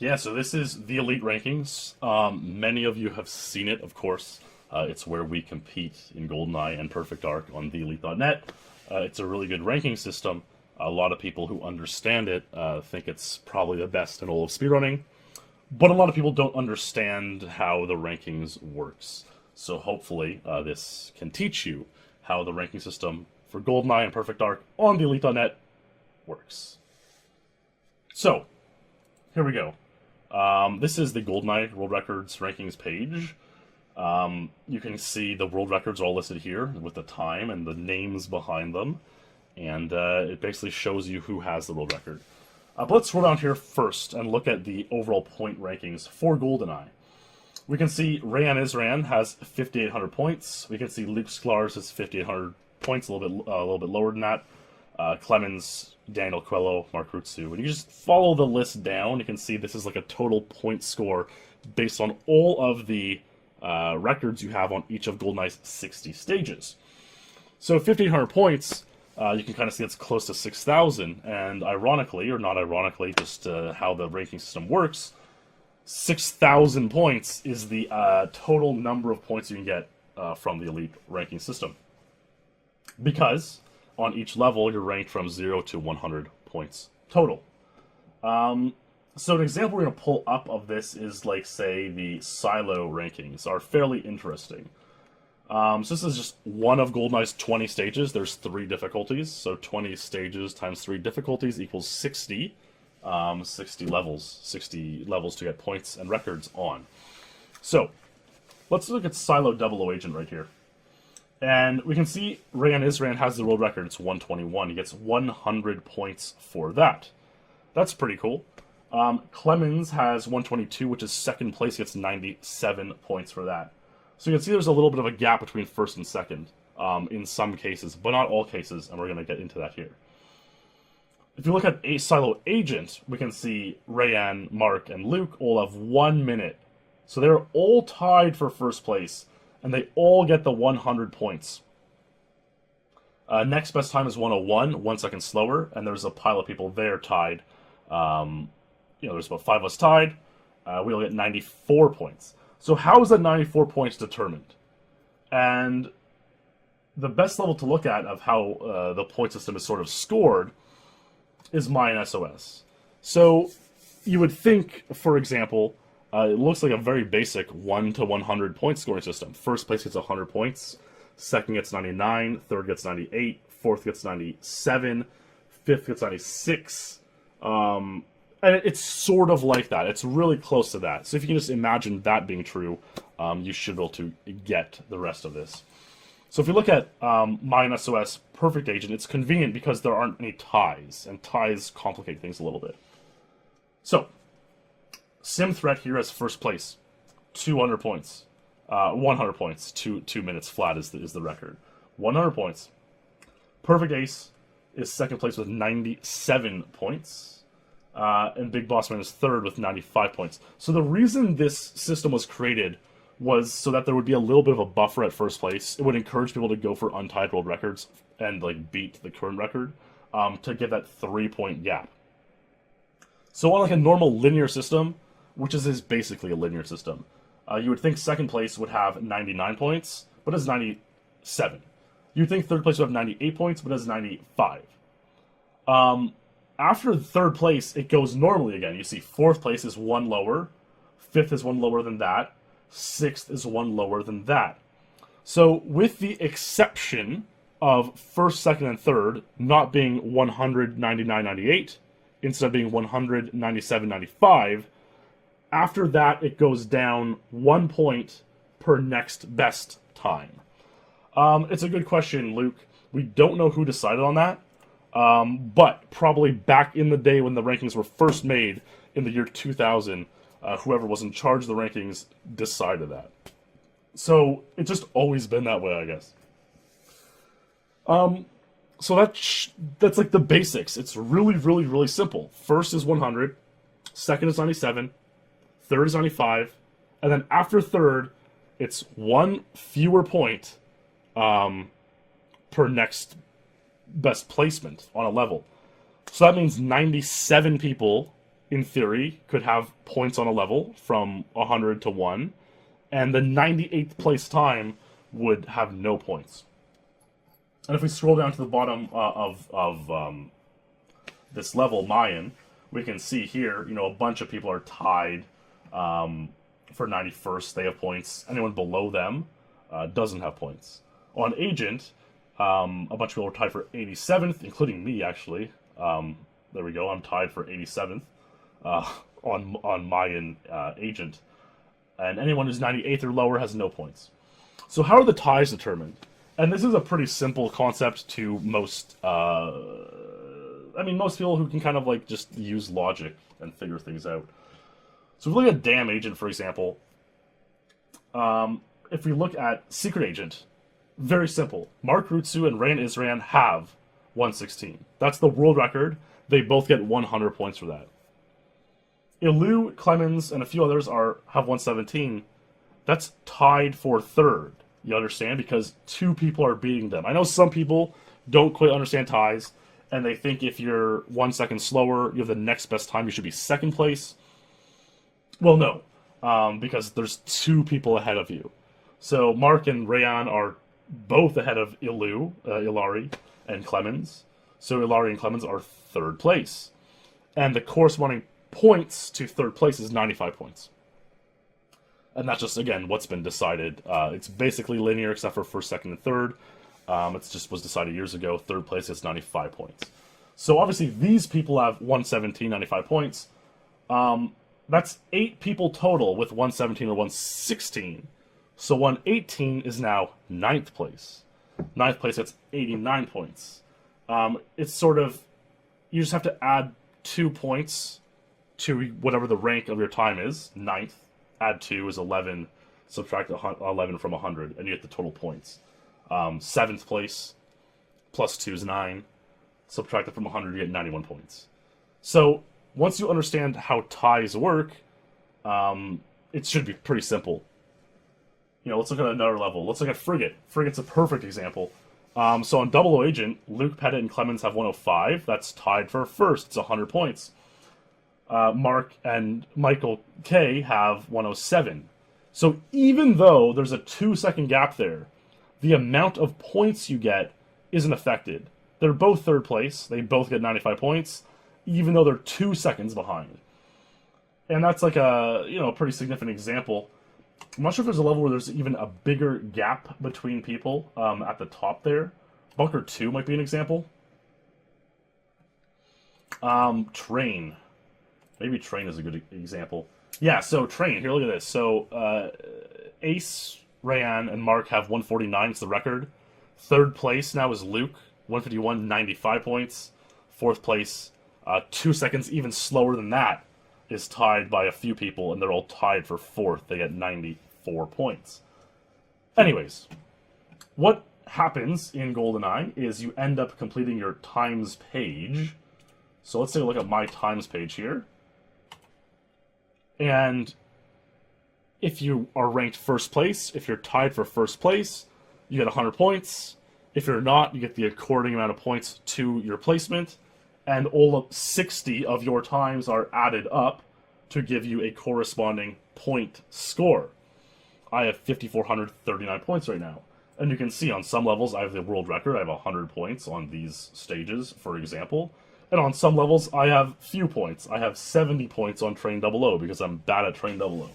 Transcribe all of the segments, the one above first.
Yeah, so this is the Elite Rankings. Many of you have seen it, of course. It's where we compete in GoldenEye and Perfect Dark on theelite.net. It's a really good ranking system. A lot of people who understand it think it's probably the best in all of speedrunning. But a lot of people don't understand how the rankings works. So hopefully this can teach you how the ranking system for GoldenEye and Perfect Dark on theelite.net works. So, here we go. This is the GoldenEye World Records Rankings page. You can see the world records are all listed here with the time and the names behind them. And it basically shows you who has the world record. But let's scroll down here first and look at the overall point rankings for GoldenEye. We can see Rayan Isran has 5,800 points. We can see Luke Sklar's has 5,800 points, a little bit lower than that. Clemens, Daniel Coelho, Mark Rutsu. And you just follow the list down. You can see this is like a total point score based on all of the records you have on each of GoldenEye's 60 stages. So 1,500 points, you can kind of see it's close to 6,000. And ironically, or not ironically, just how the ranking system works, 6,000 points is the total number of points you can get from the Elite ranking system. Because on each level, you're ranked from 0 to 100 points total. So an example we're going to pull up of this is, like, say, the silo rankings are fairly interesting. So this is just one of GoldenEye's 20 stages. There's 3 difficulties, so 20 stages times 3 difficulties equals 60. 60 levels to get points and records on. So, let's look at Silo 00 Agent right here. And we can see Rayan Isran has the world record. It's 121. He gets 100 points for that. That's pretty cool. Clemens has 122, which is second place. He gets 97 points for that. So you can see there's a little bit of a gap between first and second in some cases, but not all cases, and we're going to get into that here. If you look at a Silo Agent, we can see Rayan, Mark, and Luke all have 1 minute. So they're all tied for first place, and they all get the 100 points. Next best time is 101, 1 second slower, and there's a pile of people there tied. There's about 5 of us tied. We'll get 94 points. So how is that 94 points determined? And the best level to look at of how the point system is sort of scored is MyNSOS. So you would think, for example, it looks like a very basic 1 to 100 point scoring system. First place gets 100 points, second gets 99, third gets 98, fourth gets 97, fifth gets 96. And it's sort of like that. It's really close to that. So if you can just imagine that being true, you should be able to get the rest of this. So if you look at MyNSOS Perfect Agent, it's convenient because there aren't any ties, and ties complicate things a little bit. So, Sim Threat here has first place, 200 points. 100 points, 2 minutes flat is the record. 100 points. Perfect Ace is second place with 97 points. And Big Boss Man is third with 95 points. So the reason this system was created was so that there would be a little bit of a buffer at first place. It would encourage people to go for untied world records and like beat the current record to get that 3-point gap. So on like a normal linear system, which is basically a linear system, you would think second place would have 99 points, but it's 97. You'd think third place would have 98 points, but it's 95. After third place, it goes normally again. You see fourth place is 1 lower, fifth is 1 lower than that, sixth is 1 lower than that. So with the exception of first, second, and third not being 100, 99, 98, instead of being 100, 97, 95, after that it goes down 1 point per next best time. It's a good question, Luke. We don't know who decided on that, but probably back in the day when the rankings were first made in the year 2000, whoever was in charge of the rankings decided that. So it's just always been that way, I guess. So that's like the basics. It's really, really, really simple. First is 100, second is 97, third is 95, and then after third, it's 1 fewer point per next best placement on a level. So that means 97 people in theory, could have points on a level from 100 to 1, and the 98th place time would have no points. And if we scroll down to the bottom of this level, Mayan, we can see here, you know, a bunch of people are tied for 91st. They have points. Anyone below them doesn't have points. On Agent, a bunch of people are tied for 87th, including me, actually. There we go. I'm tied for 87th on Mayan Agent. And anyone who's 98th or lower has no points. So how are the ties determined? And this is a pretty simple concept to most, most people who can kind of like just use logic and figure things out. So if we look at Damn Agent, for example, if we look at Secret Agent, very simple. Mark Rutsu and Rayan Isran have 116. That's the world record. They both get 100 points for that. Ilu, Clemens, and a few others have 117. That's tied for third. You understand? Because two people are beating them. I know some people don't quite understand ties, and they think if you're 1 second slower, you have the next best time, you should be second place. Well, no, because there's two people ahead of you. So Mark and Rayan are both ahead of Ilari, and Clemens. So Ilari and Clemens are third place. And the corresponding points to third place is 95 points. And that's just, again, what's been decided. It's basically linear except for first, second, and third. It just was decided years ago. Third place gets 95 points. So obviously these people have 117, 95 points. That's 8 people total with 117 or 116. So 118 is now 9th place. 9th place gets 89 points. It's sort of, you just have to add 2 points to whatever the rank of your time is. 9th. Add 2 is 11, subtract 11 from 100, and you get the total points. 7th place, plus 2 is 9, subtract it from 100, you get 91 points. So, once you understand how ties work, it should be pretty simple. You know, let's look at another level. Let's look at Frigate. Frigate's a perfect example. So on Double O Agent, Luke, Pettit, and Clemens have 105. That's tied for first. It's 100 points. Mark and Michael K have 107. So even though there's a 2-second gap there, the amount of points you get isn't affected. They're both third place. They both get 95 points, even though they're 2 seconds behind. And that's like a, you know, a pretty significant example. I'm not sure if there's a level where there's even a bigger gap between people at the top there. Bunker 2 might be an example. Train. Maybe Train is a good example. Yeah, so Train. Here, look at this. So Ace, Rayan, and Mark have 149. It's the record. Third place now is Luke. 151, 95 points. Fourth place, 2 seconds even slower than that, is tied by a few people, and they're all tied for fourth. They get 94 points. Anyways, what happens in GoldenEye is you end up completing your times page. So let's take a look at my times page here. And if you are ranked first place, if you're tied for first place, you get 100 points. If you're not, you get the according amount of points to your placement. And all of 60 of your times are added up to give you a corresponding point score. I have 5,439 points right now. And you can see on some levels I have the world record. I have 100 points on these stages, for example. And on some levels I have few points. I have 70 points on Train 00 because I'm bad at Train 00.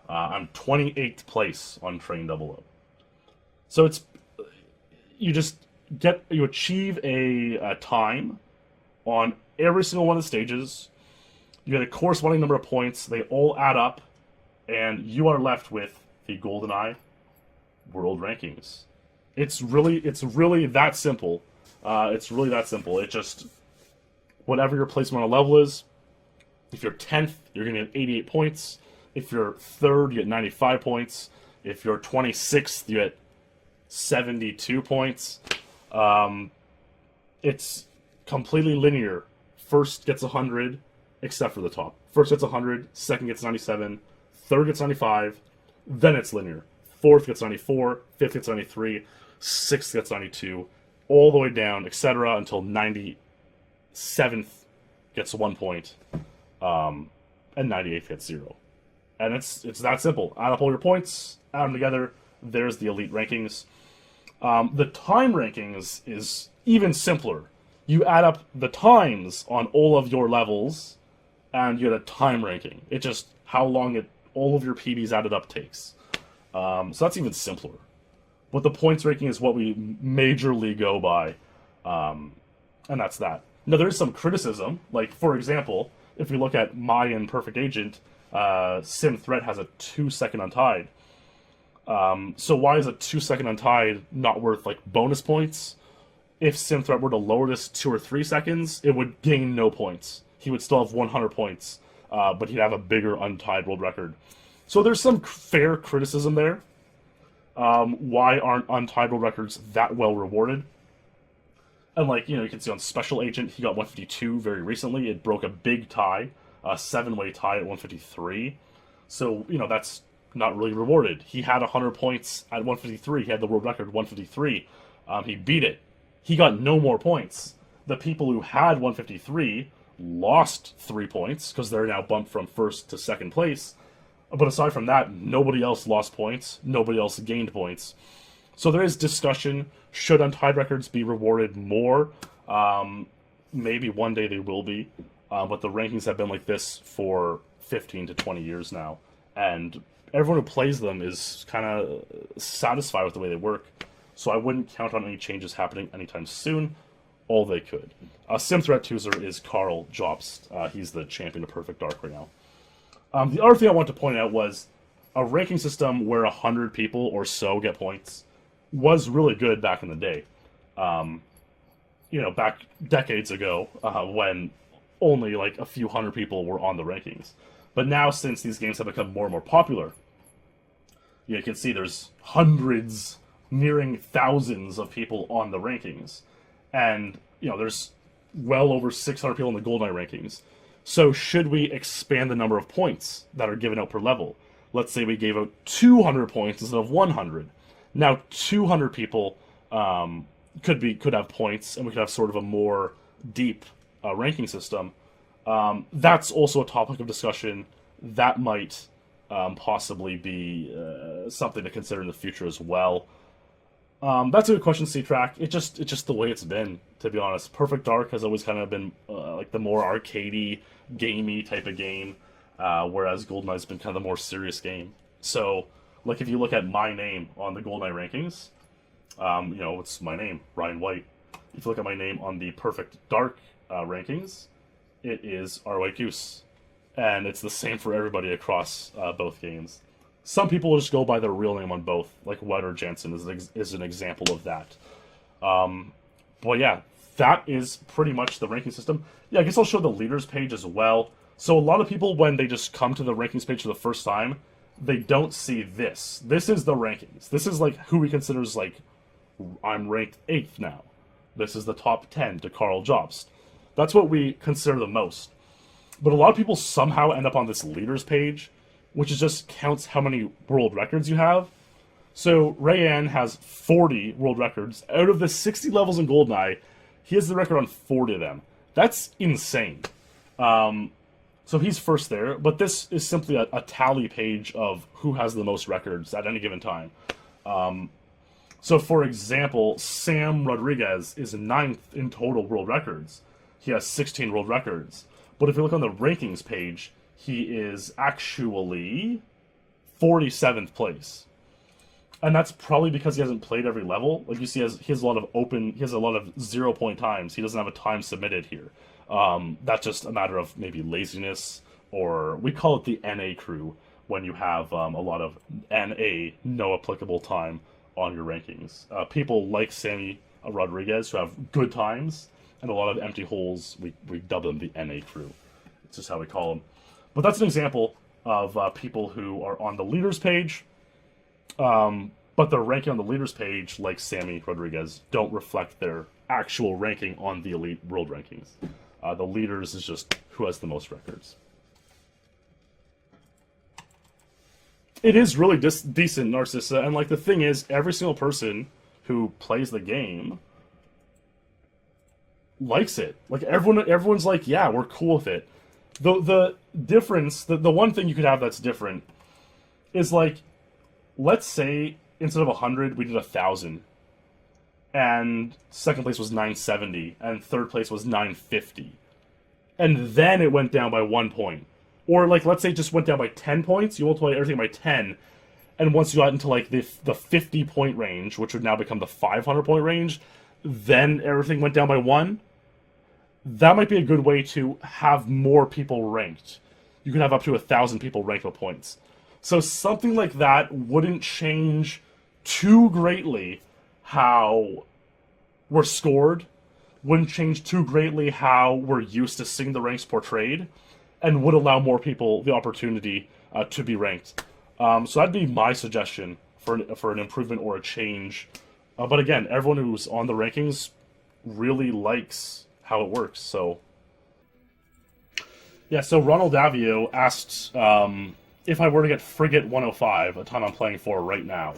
I'm 28th place on Train 00. So it's, you achieve a time on every single one of the stages. You get a corresponding number of points. They all add up, and you are left with the GoldenEye World Rankings. It's really that simple. It's really that simple. It just, whatever your placement on a level is, if you're 10th, you're going to get 88 points. If you're 3rd, you get 95 points. If you're 26th, you get 72 points. It's completely linear. First gets 100, except for the top. First gets 100, second gets 97, third gets 95, then it's linear. Fourth gets 94, fifth gets 93, sixth gets 92, all the way down, etc., until 97th gets 1 point. and 98th gets 0. And it's that simple. Add up all your points, add them together. There's the elite rankings. The time rankings is even simpler. You add up the times on all of your levels, and you get a time ranking. It just how long all of your PBs added up takes. So that's even simpler. But the points ranking is what we majorly go by, and that's that. Now there is some criticism. Like for example, if we look at Mayan Perfect Agent, Sim Threat has a 2-second untied. So why is a 2-second untied not worth like bonus points? If Sim Threat were to lower this 2 or 3 seconds, it would gain no points. He would still have 100 points, but he'd have a bigger untied world record. So there's some fair criticism there. Why aren't untied world records that well rewarded? And like, you can see on Special Agent, he got 152 very recently. It broke a big tie, a 7-way tie at 153. So, that's not really rewarded. He had 100 points at 153. He had the world record 153. He beat it. He got no more points. The people who had 153 lost 3 points because they're now bumped from first to second place. But aside from that, nobody else lost points. Nobody else gained points. So there is discussion. Should untied records be rewarded more? Maybe one day they will be. But the rankings have been like this for 15 to 20 years now. And everyone who plays them is kind of satisfied with the way they work. So I wouldn't count on any changes happening anytime soon. All they could. Sim Threat User is Carl Jobst. He's the champion of Perfect Dark right now. The other thing I want to point out was a ranking system where 100 people or so get points was really good back in the day. Back decades ago when only like a few hundred people were on the rankings. But now, since these games have become more and more popular, you can see there's hundreds, nearing thousands of people on the rankings. And, there's well over 600 people in the GoldenEye rankings. So should we expand the number of points that are given out per level? Let's say we gave out 200 points instead of 100. Now 200 people could have points, and we could have sort of a more deep ranking system. That's also a topic of discussion. That might possibly be something to consider in the future as well. That's a good question, C-Track. It's just the way it's been, to be honest. Perfect Dark has always kind of been like the more arcadey, gamey type of game, whereas GoldenEye's been kind of the more serious game. So, like if you look at my name on the GoldenEye rankings, it's my name, Ryan White. If you look at my name on the Perfect Dark rankings, it is R. White Goose. And it's the same for everybody across both games. Some people will just go by their real name on both, like White or Jensen is an example of that. But yeah, that is pretty much the ranking system. Yeah, I guess I'll show the leaders page as well. So a lot of people, when they just come to the rankings page for the first time, they don't see this. This is the rankings. This is like who we consider as like, I'm ranked 8th now. This is the top 10 to Carl Jobst. That's what we consider the most. But a lot of people somehow end up on this leaders page, which is just counts how many world records you have. So Rayan has 40 world records. Out of the 60 levels in GoldenEye, he has the record on 40 of them. That's insane. So he's first there, but this is simply a tally page of who has the most records at any given time. So for example, Sam Rodriguez is 9th in total world records. He has 16 world records. But if you look on the rankings page, he is actually 47th place. And that's probably because he hasn't played every level. Like you see, he has a lot of 0-point times. He doesn't have a time submitted here. That's just a matter of maybe laziness, or we call it the NA crew, when you have a lot of NA, no applicable time, on your rankings. People like Sammy Rodriguez who have good times, and a lot of empty holes, we dub them the NA crew. It's just how we call them. But that's an example of people who are on the leaders page, but their ranking on the leaders page, like Sammy Rodriguez, don't reflect their actual ranking on the elite world rankings. The leaders is just who has the most records. It is really decent, Narcissa, and like the thing is, every single person who plays the game likes it. Like everyone's like, yeah, we're cool with it. The difference, the one thing you could have that's different is like, let's say instead of 100, we did 1,000. And second place was 970, and third place was 950. And then it went down by 1 point. Or, like, let's say it just went down by 10 points, you multiply everything by 10, and once you got into, like, the 50-point range, which would now become the 500-point range, then everything went down by 1. That might be a good way to have more people ranked. You could have up to 1,000 people ranked with points. So something like that wouldn't change too greatly how we're scored, wouldn't change too greatly how we're used to seeing the ranks portrayed, and would allow more people the opportunity to be ranked. So that'd be my suggestion for an improvement or a change. But again, everyone who's on the rankings really likes how it works. So yeah, so Ronald Davio asked if I were to get Frigate 105, a ton I'm playing for right now,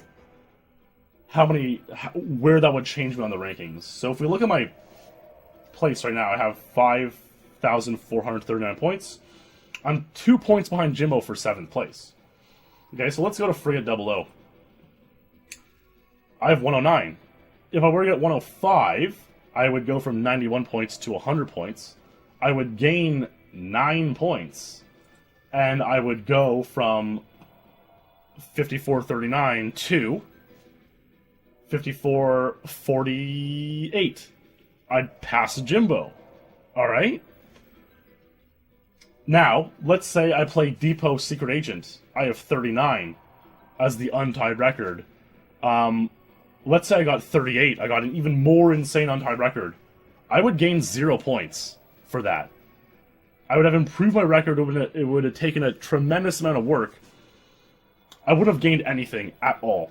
where that would change me on the rankings. So if we look at my place right now, I have 5,439 points. I'm 2 points behind Jimbo for 7th place. Okay, so let's go to Frigate 00. I have 109. If I were to get 105, I would go from 91 points to 100 points. I would gain 9 points. And I would go from 5439 to 5448. I'd pass Jimbo. Alright? Now, let's say I play Depot Secret Agent. I have 39 as the untied record. Let's say I got 38. I got an even more insane untied record. I would gain 0 points for that. I would have improved my record. It would have taken a tremendous amount of work. I wouldn't have gained anything at all.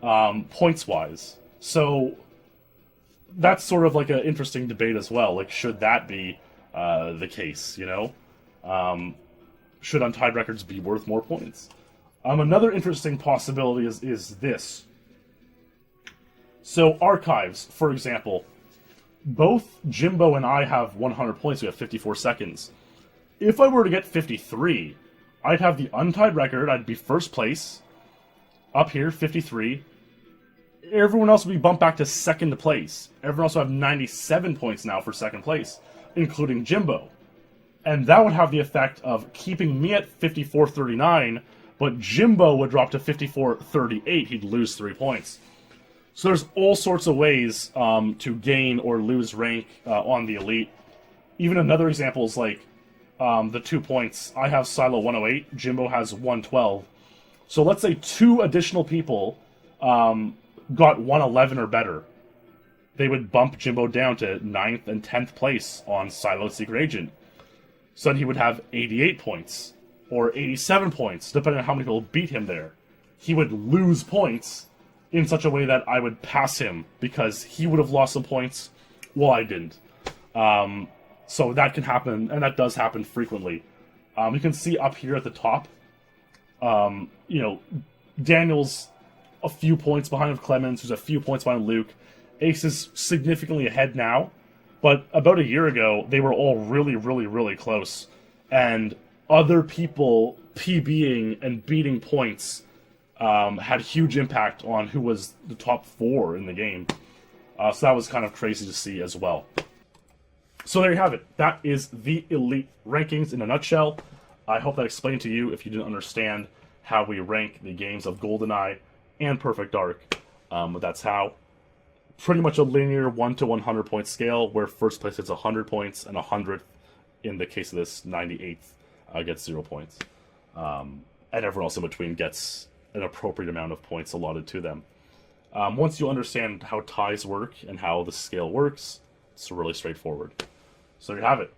Points-wise. So that's sort of like an interesting debate as well. Like, should that be the case, you know? Should untied records be worth more points? Another interesting possibility is this. So archives, for example, both Jimbo and I have 100 points. We have 54 seconds. If I were to get 53, I'd have the untied record. I'd be first place. Up here, 53. Everyone else would be bumped back to second place. Everyone else would have 97 points now for second place, including Jimbo. And that would have the effect of keeping me at 54.39, but Jimbo would drop to 54.38. He'd lose 3 points. So there's all sorts of ways to gain or lose rank on the Elite. Even another example is like the 2 points. I have Silo 108, Jimbo has 112. So let's say 2 additional people got 111 or better. They would bump Jimbo down to 9th and 10th place on Silo Secret Agent. So then he would have 88 points, or 87 points, depending on how many people beat him there. He would lose points in such a way that I would pass him, because he would have lost some points while I didn't. So that can happen, and that does happen frequently. You can see up here at the top, you know, Daniel's a few points behind of Clemens, who's a few points behind Luke. Ace is significantly ahead now, but about a year ago, they were all really, really, really close. And other people PBing and beating points had huge impact on who was the top 4 in the game. So that was kind of crazy to see as well. So there you have it. That is the Elite rankings in a nutshell. I hope that explained to you, if you didn't understand, how we rank the games of GoldenEye and Perfect Dark. That's how. Pretty much a linear 1 to 100 point scale, where first place gets 100 points, and 100th, in the case of this, 98th, gets 0 points. And everyone else in between gets an appropriate amount of points allotted to them. Once you understand how ties work and how the scale works, it's really straightforward. So there you have it.